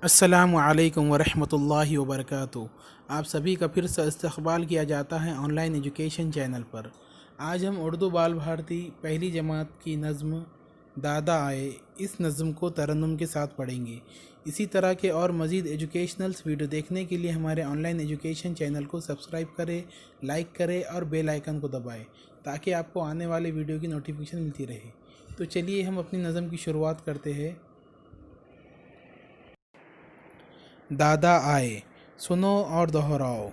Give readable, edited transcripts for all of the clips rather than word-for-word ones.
अस्सलामु अलैकुम वरहमतुल्लाहि वबरकातुहू। आप सभी का फिर से इस्तक़बाल किया जाता है ऑनलाइन एजुकेशन चैनल पर। आज हम उर्दू बाल भारती पहली जमात की नज़्म दादा आए इस नज़्म को तरन्नुम के साथ पढ़ेंगे। इसी तरह के और मज़ीद एजुकेशनल वीडियो देखने के लिए हमारे ऑनलाइन एजुकेशन चैनल को सब्सक्राइब करें, लाइक करें और बेल आइकन को दबाएं ताकि आपको आने वाले वीडियो की नोटिफिकेशन मिलती रहे। तो चलिए हम अपनी नज़्म की शुरुआत करते हैं। दादा आए, सुनो और दोहराओ।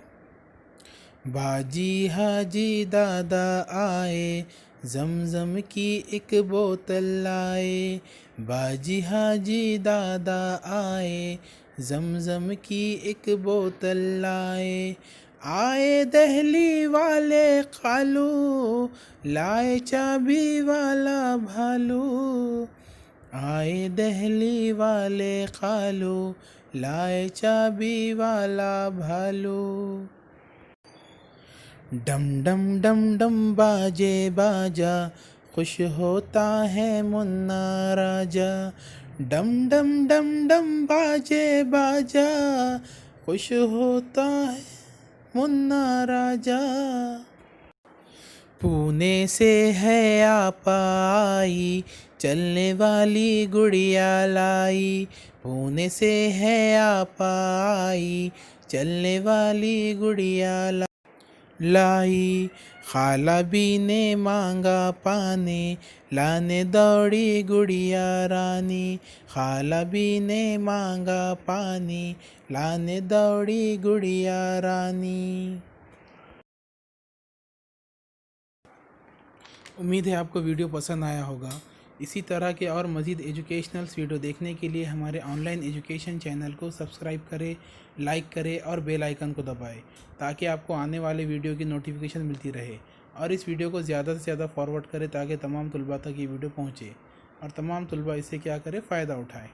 बाजी हाजी दादा आए, जमजम की एक बोतल लाए। बाजी हाजी दादा आए, जमजम की एक बोतल लाए। आए दहली वाले खालू, लाए चाबी वाला भालू। आए दहली वाले खालू, लाए चाबी वाला भालू। डम डम डम डम बाजे बाजा, खुश होता है मुन्ना राजा। डम डम डम डम बाजे बाजा, खुश होता है मुन्ना राजा। पुणे से है आप आई, चलने वाली गुड़िया लाई। पुणे से है आप आई, चलने वाली गुड़िया लाई। खाला भी ने मांगा पानी, लाने दौड़ी गुड़िया रानी। खाला भी ने मांगा पानी, लाने दौड़ी गुड़िया रानी। उम्मीद है आपको वीडियो पसंद आया होगा। इसी तरह के और मज़ीद एजुकेशनल वीडियो देखने के लिए हमारे ऑनलाइन एजुकेशन चैनल को सब्सक्राइब करें, लाइक करें और बेल आइकन को दबाएं ताकि आपको आने वाले वीडियो की नोटिफिकेशन मिलती रहे। और इस वीडियो को ज़्यादा से ज़्यादा फॉरवर्ड करें ताकि तमाम तलबा तक ये वीडियो पहुँचे और तमाम तलबा इससे क्या करें, फ़ायदा उठाएँ।